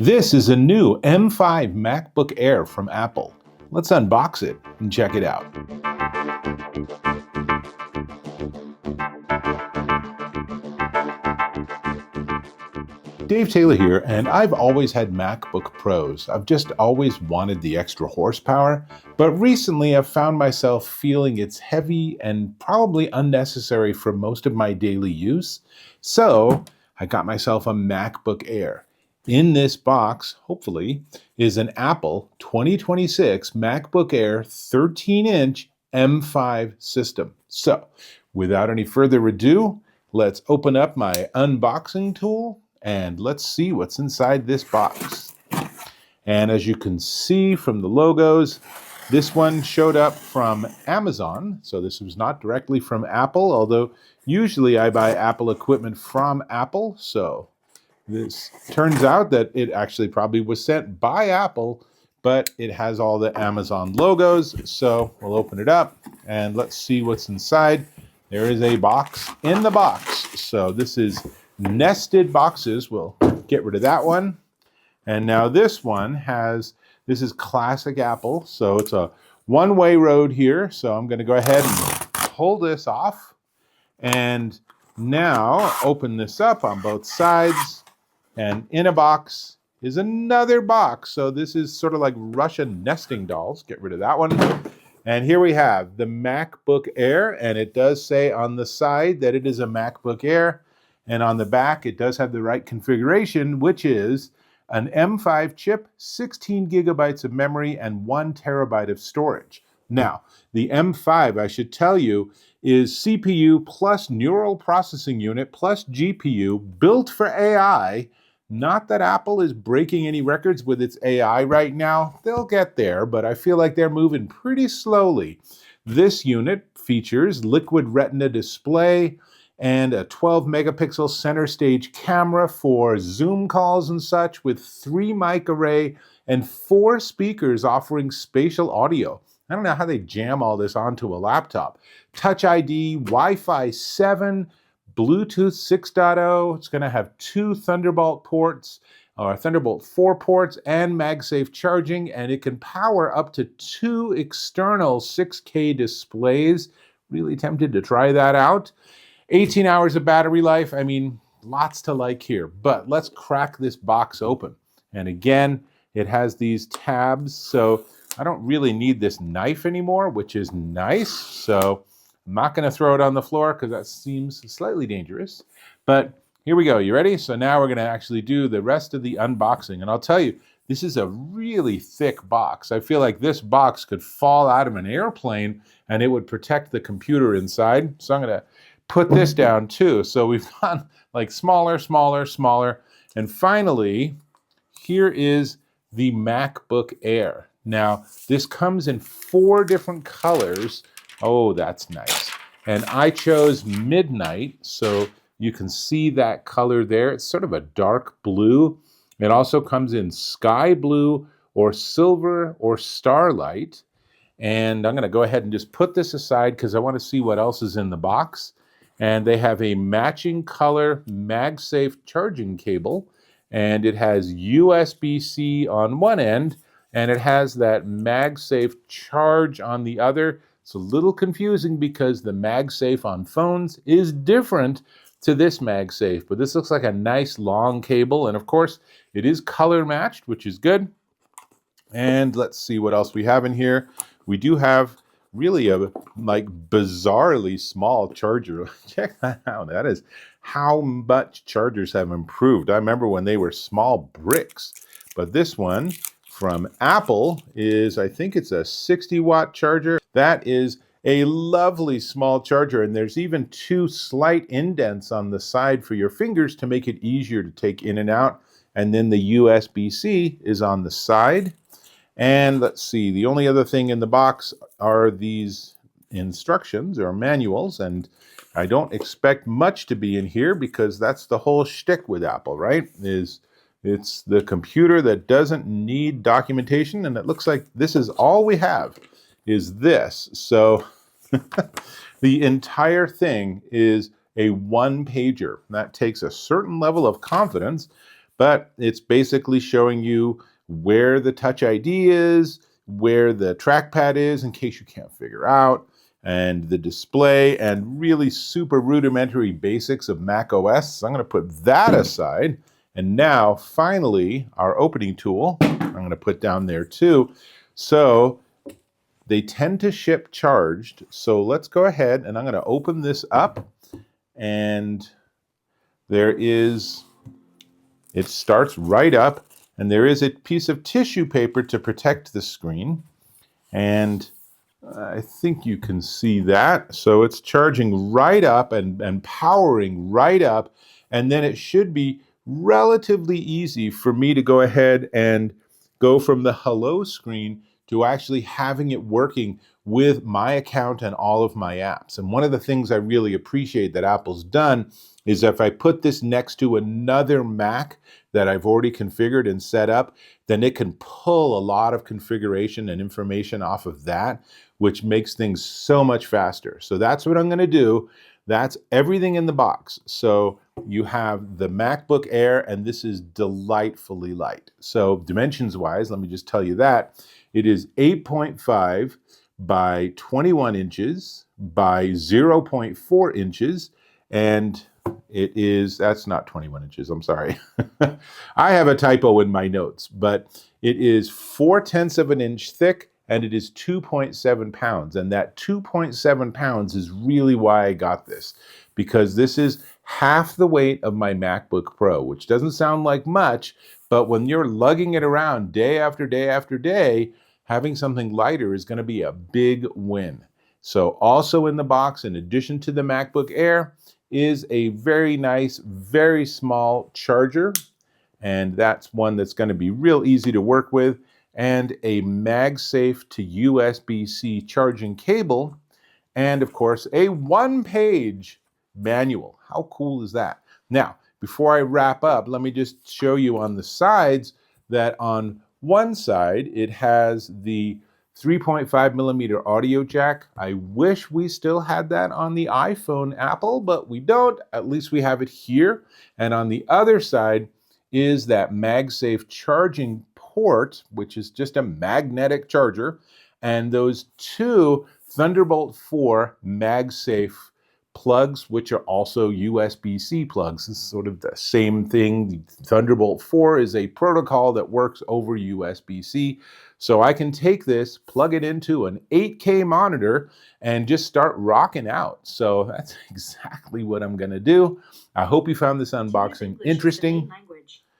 This is a new M5 MacBook Air from Apple. Let's unbox it and check it out. Dave Taylor here, and I've always had MacBook Pros. I've just always wanted the extra horsepower, but recently I've found myself feeling it's heavy and probably unnecessary for most of my daily use. So I got myself a MacBook Air. In this box, hopefully, is an Apple 2026 MacBook Air 13-inch M5 system. So, without any further ado, let's open up my unboxing tool and let's see what's inside this box. And as you can see from the logos, this one showed up from Amazon. So this was not directly from Apple, although usually I buy Apple equipment from Apple. So this turns out that it actually probably was sent by Apple, but it has all the Amazon logos. So we'll open it up and let's see what's inside. There is a box in the box. So this is nested boxes. We'll get rid of that one. And now this one this is classic Apple. So it's a one-way road here. So I'm going to go ahead and pull this off and now open this up on both sides. And in a box is another box. So this is sort of like Russian nesting dolls. Get rid of that one. And here we have the MacBook Air. And it does say on the side that it is a MacBook Air. And on the back, it does have the right configuration, which is an M5 chip, 16 gigabytes of memory, and 1 terabyte of storage. Now, the M5, I should tell you, is CPU plus neural processing unit plus GPU built for AI. Not that Apple is breaking any records with its AI right now. They'll get there, but I feel like they're moving pretty slowly. This unit features liquid retina display and a 12 megapixel center stage camera for Zoom calls and such, with 3 mic array and 4 speakers offering spatial audio. I don't know how they jam all this onto a laptop. Touch ID, Wi-Fi 7, Bluetooth 6.0. It's going to have 2 Thunderbolt ports, or Thunderbolt 4 ports, and MagSafe charging, and it can power up to 2 external 6K displays. Really tempted to try that out. 18 hours of battery life. I mean, lots to like here, but let's crack this box open. And again, it has these tabs, so I don't really need this knife anymore, which is nice. So I'm not going to throw it on the floor because that seems slightly dangerous. But here we go. You ready? So now we're going to actually do the rest of the unboxing. And I'll tell you, this is a really thick box. I feel like this box could fall out of an airplane and it would protect the computer inside. So I'm going to put this down too. So we've gone like smaller, smaller, smaller. And finally, here is the MacBook Air. Now, this comes in 4 different colors. Oh, that's nice. And I chose Midnight, so you can see that color there. It's sort of a dark blue. It also comes in sky blue or silver or starlight. And I'm going to go ahead and just put this aside because I want to see what else is in the box. And they have a matching color MagSafe charging cable, and it has USB-C on one end, and it has that MagSafe charge on the other. It's a little confusing because the MagSafe on phones is different to this MagSafe, but this looks like a nice long cable, and of course, it is color matched, which is good. And let's see what else we have in here. We do have really a bizarrely small charger. Check that out. That is how much chargers have improved. I remember when they were small bricks, but this one from Apple is, I think it's a 60-watt charger. That is a lovely small charger, and there's even 2 slight indents on the side for your fingers to make it easier to take in and out. And then the USB-C is on the side. And let's see, the only other thing in the box are these instructions or manuals, and I don't expect much to be in here because that's the whole shtick with Apple, right? It's the computer that doesn't need documentation, and it looks like this is all we have is this. So the entire thing is a one-pager. That takes a certain level of confidence, but it's basically showing you where the Touch ID is, where the trackpad is in case you can't figure out, and the display, and really super rudimentary basics of Mac OS. So I'm going to put that aside. And now, finally, our opening tool, I'm going to put down there too. So they tend to ship charged. So let's go ahead and I'm going to open this up. And there is, it starts right up. And there is a piece of tissue paper to protect the screen. And I think you can see that. So it's charging right up and powering right up. And then it should be relatively easy for me to go ahead and go from the hello screen to actually having it working with my account and all of my apps. And one of the things I really appreciate that Apple's done is if I put this next to another Mac that I've already configured and set up, then it can pull a lot of configuration and information off of that, which makes things so much faster. So that's what I'm going to do. That's everything in the box. So you have the MacBook Air, and this is delightfully light. So dimensions-wise, let me just tell you that. It is 8.5 by 21 inches by 0.4 inches, and it is, that's not 21 inches, I'm sorry. I have a typo in my notes, but it is 4/10 of an inch thick, and it is 2.7 pounds. And that 2.7 pounds is really why I got this, because this is half the weight of my MacBook Pro, which doesn't sound like much, but when you're lugging it around day after day after day, having something lighter is going to be a big win. So also in the box, in addition to the MacBook Air, is a very nice, very small charger. And that's one that's going to be real easy to work with, and a MagSafe to USB-C charging cable, and of course a one-page manual. How cool is that? Now, before I wrap up, let me just show you on the sides that on one side it has the 3.5 millimeter audio jack. I wish we still had that on the iPhone Apple, but we don't. At least we have it here. And on the other side is that MagSafe charging port, which is just a magnetic charger, and those two Thunderbolt 4 MagSafe plugs, which are also USB-C plugs. It's sort of the same thing. Thunderbolt 4 is a protocol that works over USB-C. So I can take this, plug it into an 8K monitor, and just start rocking out. So that's exactly what I'm going to do. I hope you found this unboxing interesting.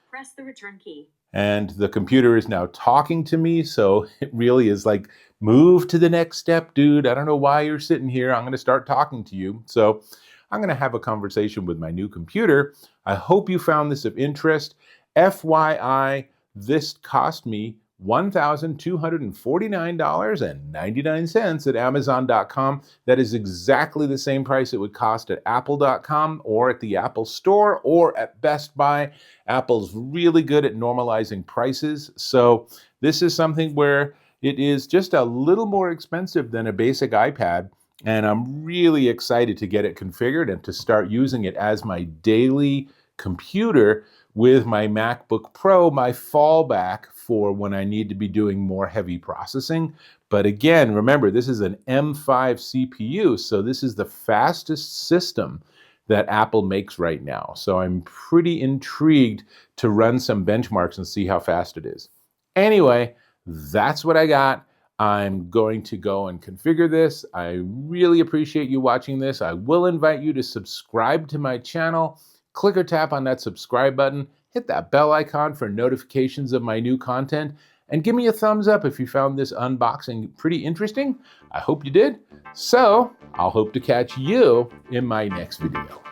Press the return key. And the computer is now talking to me, so it really is like, move to the next step, dude. I don't know why you're sitting here. I'm going to start talking to you. So I'm going to have a conversation with my new computer. I hope you found this of interest. FYI, this cost me $1,249.99 at Amazon.com. That is exactly the same price it would cost at Apple.com or at the Apple Store or at Best Buy. Apple's really good at normalizing prices. So this is something where it is just a little more expensive than a basic iPad. And I'm really excited to get it configured and to start using it as my daily computer with my MacBook Pro, my fallback for when I need to be doing more heavy processing. But again, remember, this is an M5 CPU, so this is the fastest system that Apple makes right now. So I'm pretty intrigued to run some benchmarks and see how fast it is. Anyway, that's what I got. I'm going to go and configure this. I really appreciate you watching this. I will invite you to subscribe to my channel. Click or tap on that subscribe button, hit that bell icon for notifications of my new content, and give me a thumbs up if you found this unboxing pretty interesting. I hope you did. So I'll hope to catch you in my next video.